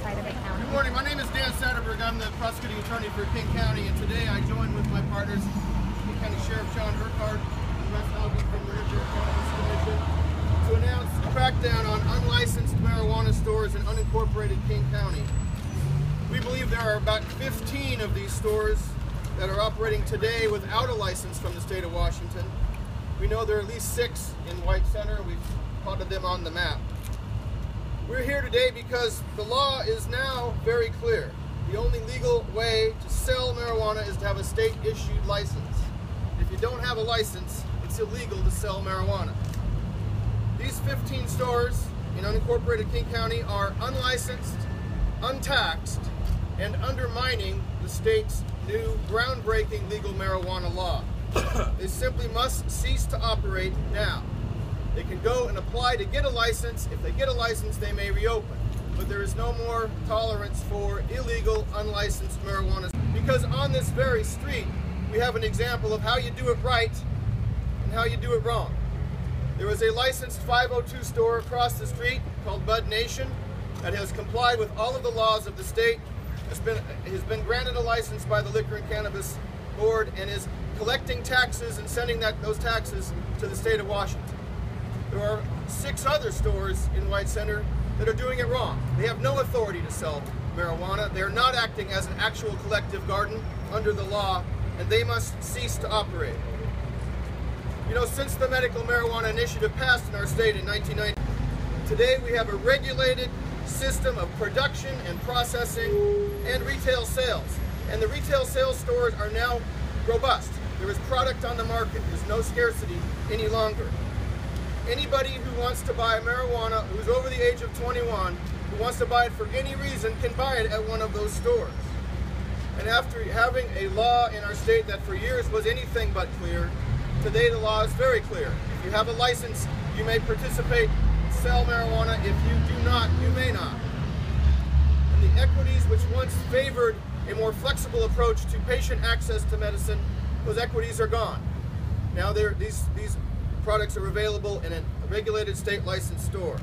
outside of the county. Good morning. My name is Dan Satterberg. I'm the prosecuting attorney for King County, and today I join with my partners, King County Sheriff Urquhart and Russ Hauge from the Urquhart Cannabis Commission, to announce a crackdown on unlicensed marijuana stores in unincorporated King County. We believe there are about 15 of these stores that are operating today without a license from the state of Washington. We know there are at least 6 in White Center. We've plotted them on the map. We're here today because the law is now very clear. The only legal way to sell marijuana is to have a state-issued license. If you don't have a license, it's illegal to sell marijuana. These 15 stores in unincorporated King County are unlicensed, untaxed, and undermining the state's new groundbreaking legal marijuana law. They simply must cease to operate now. They can go and apply to get a license. If they get a license, they may reopen. But there is no more tolerance for illegal, unlicensed marijuana. Because on this very street, we have an example of how you do it right and how you do it wrong. There is a licensed 502 store across the street called Bud Nation that has complied with all of the laws of the state, has been granted a license by the Liquor and Cannabis Board, and is collecting taxes and sending those taxes to the state of Washington. There are 6 other stores in White Center that are doing it wrong. They have no authority to sell marijuana. They're not acting as an actual collective garden under the law, and they must cease to operate. You know, since the medical marijuana initiative passed in our state in 1990, today we have a regulated system of production and processing and retail sales. And the retail sales stores are now robust. There is product on the market. There's no scarcity any longer. Anybody who wants to buy marijuana, who's over the age of 21, who wants to buy it for any reason, can buy it at one of those stores. And after having a law in our state that for years was anything but clear, today the law is very clear. If you have a license, you may participate, sell marijuana. If you do not, you may not. And the equities which once favored a more flexible approach to patient access to medicine, those equities are gone. Now these products are available in a regulated state licensed store.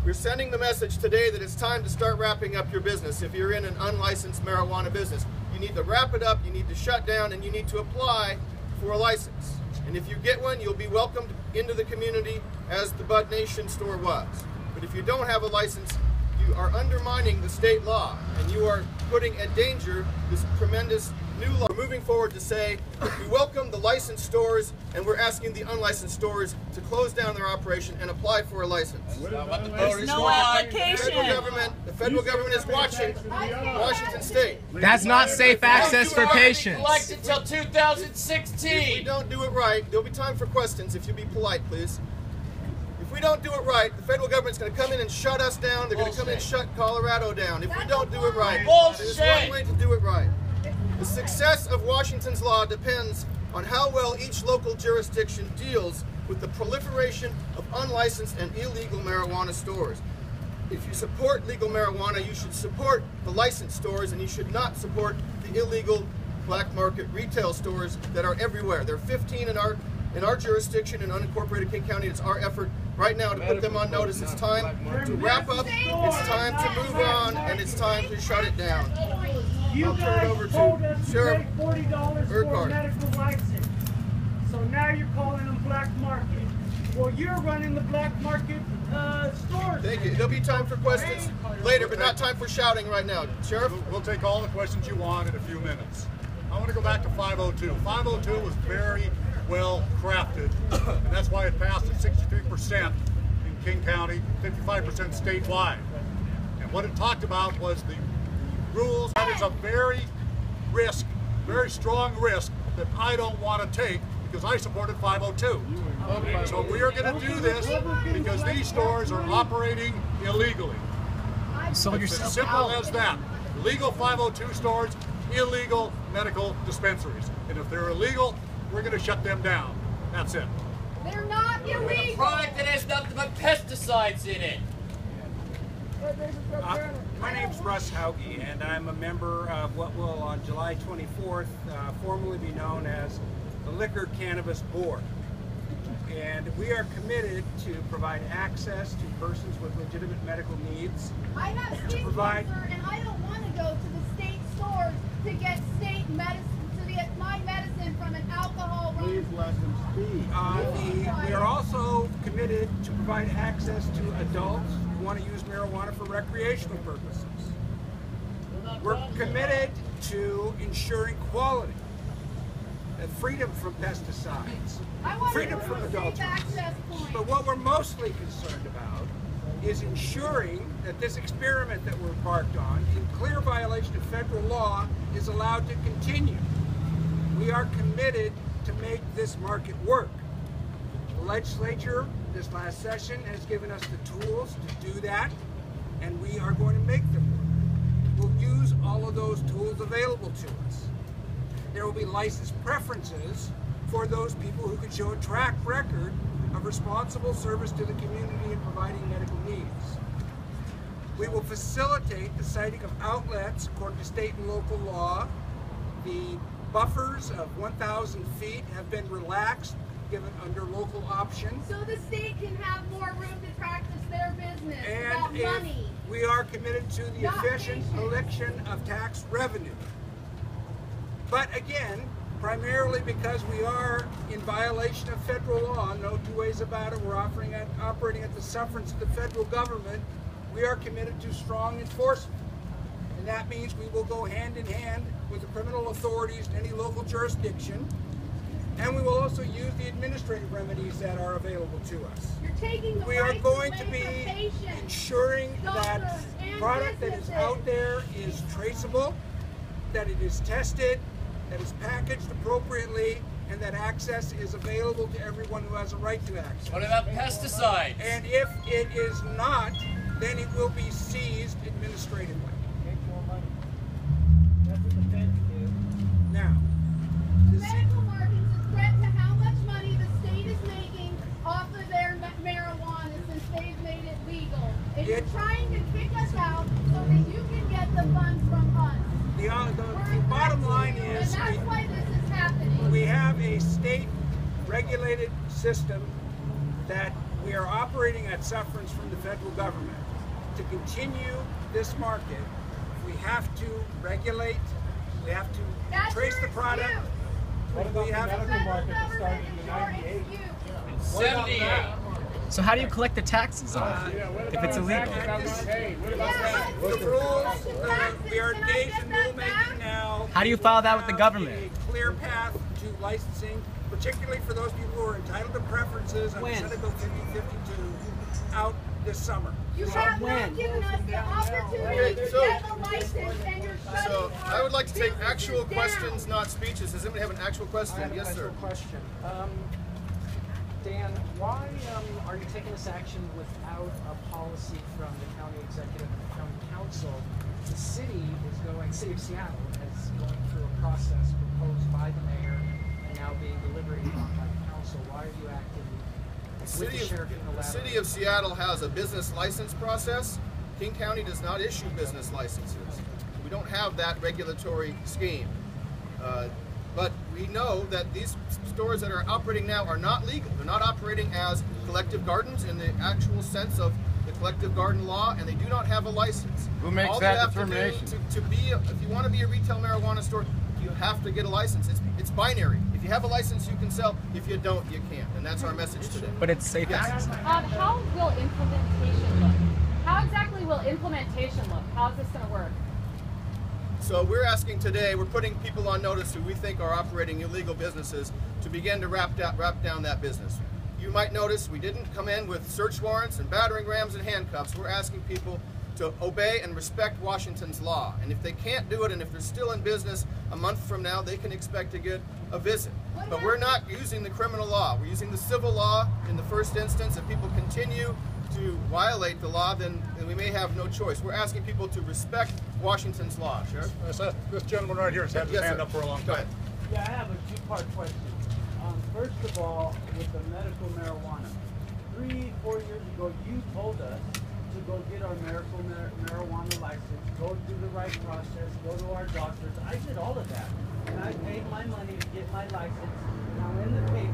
We're sending the message today that it's time to start wrapping up your business. If you're in an unlicensed marijuana business, you need to wrap it up, you need to shut down, and you need to apply for a license. And if you get one, you'll be welcomed into the community as the Bud Nation store was. But if you don't have a license, you are undermining the state law, and you are putting in danger this tremendous new law. We're moving forward to say we welcome the licensed stores, and we're asking the unlicensed stores to close down their operation and apply for a license. There's no application. The federal government is watching Washington State. That's not safe access for patients. Collect until 2016. If we don't do it right, there'll be time for questions if you be polite, please. If we don't do it right, the federal government's going to come in and shut us down. They're going to come in and shut Colorado down. If we don't do it right, there's one way to do it right. The success of Washington's law depends on how well each local jurisdiction deals with the proliferation of unlicensed and illegal marijuana stores. If you support legal marijuana, you should support the licensed stores, and you should not support the illegal black market retail stores that are everywhere. There are 15 in our jurisdiction in unincorporated King County. It's our effort right now to put them on notice. It's time to wrap up, it's time to move on, and it's time to shut it down. I'll turn it over to Sheriff $40 for a Urquhart. medical license. So now you're calling them black market. Well, you're running the black market stores. Thank you. There'll be time for questions later, but not time for shouting right now. Sheriff? We'll take all the questions you want in a few minutes. I want to go back to 502. 502 was very well crafted, and that's why it passed at 63% in King County, 55% statewide. And what it talked about was the rules. That is a very strong risk that I don't want to take because I supported 502. So we are going to do this because these stores are operating illegally. It's as simple as that. Legal 502 stores, illegal medical dispensaries. And if they're illegal, we're going to shut them down. That's it. They're not illegal. A product that has nothing but pesticides in it. My name's Russ Hauge, and I'm a member of what will on July 24th formally be known as the Liquor Cannabis Board. And we are committed to provide access to persons with legitimate medical needs. I have skin cancer and I don't want to go to the state stores to get state medicine, to get my medicine from an alcohol run. Please let them speak. We are also committed to provide access to adults who want to use marijuana for recreational purposes. We're committed to ensuring quality, freedom from pesticides, freedom from adulterants. But what we're mostly concerned about is ensuring that this experiment that we're embarked on, in clear violation of federal law, is allowed to continue. We are committed to make this market work. The legislature, this last session, has given us the tools to do that, and we are going to make them work. We'll use all of those tools available to us. There will be license preferences for those people who can show a track record of responsible service to the community and providing medical needs. We will facilitate the siting of outlets according to state and local law. The buffers of 1,000 feet have been relaxed, given under local option. So the state can have more room to practice their business And without money. we are committed to the efficient collection of tax revenue. But again, primarily because we are in violation of federal law, no two ways about it, we're operating at the sufferance of the federal government, we are committed to strong enforcement. And that means we will go hand in hand with the criminal authorities in any local jurisdiction, and we will also use the administrative remedies that are available to us. You're taking the We are rights going away to from be patients, ensuring that doctors, and product that is businesses. out there is traceable, that it is tested, that is packaged appropriately, and that access is available to everyone who has a right to access. What about pesticides? And if it is not, then it will be seized administratively. That's what the feds do. Now, The medical market is a threat to how much money the state is making off of their marijuana since they've made it legal. And you're trying to kick us out so that you can get the funds from us. the bottom line is And that's why this is happening. we have a state-regulated system that we are operating at sufferance from the federal government. To continue this market, we have to regulate, we have to That's trace your the product. excuse. What about the have- medical Federal market that government started is in your 98? excuse. 78. So how do you collect the taxes on it if it's illegal? The rules, we are engaged in rulemaking now. How do you file that with the government? A clear path to licensing, particularly for those people who are entitled to preferences under Senate Bill 5052 out this summer. You have not given us the opportunity to get a license, and you're shutting So our I would like to take actual businesses questions, down. not speeches. Does anybody have an actual question? I have Yes, an sir. actual question. Dan, why are you taking this action without a policy from the county executive and the county council? The city of Seattle is going through a process proposed by the mayor and now being deliberated on by the council. Why are you acting with the sheriff The unilaterally? city of Seattle has a business license process. King County does not issue business licenses. We don't have that regulatory scheme. But we know that these stores that are operating now are not legal. They're not operating as collective gardens in the actual sense of the collective garden law, and they do not have a license. Who makes All that they have determination? To do, to be, if you want to be a retail marijuana store, you have to get a license. It's binary. If you have a license, you can sell. If you don't, you can't. And that's our message today. But it's safe access. How will implementation look? How exactly will implementation look? How's this going to work? So we're asking today, we're putting people on notice who we think are operating illegal businesses to begin to wrap down that business. You might notice we didn't come in with search warrants and battering rams and handcuffs. We're asking people to obey and respect Washington's law. And if they can't do it, and if they're still in business a month from now, they can expect to get a visit. But we're not using the criminal law. We're using the civil law in the first instance. If people continue to violate the law, then we may have no choice. We're asking people to respect Washington's law. Sheriff? This gentleman right here has had his Yes, hand sir. up for a long Go time. ahead. Yeah, I have a two-part question. First of all, with the medical marijuana, 3-4 years ago, you told us to go get our medical marijuana license, go through the right process, go to our doctors. I did all of that, and I paid my money to get my license. Now in the paper,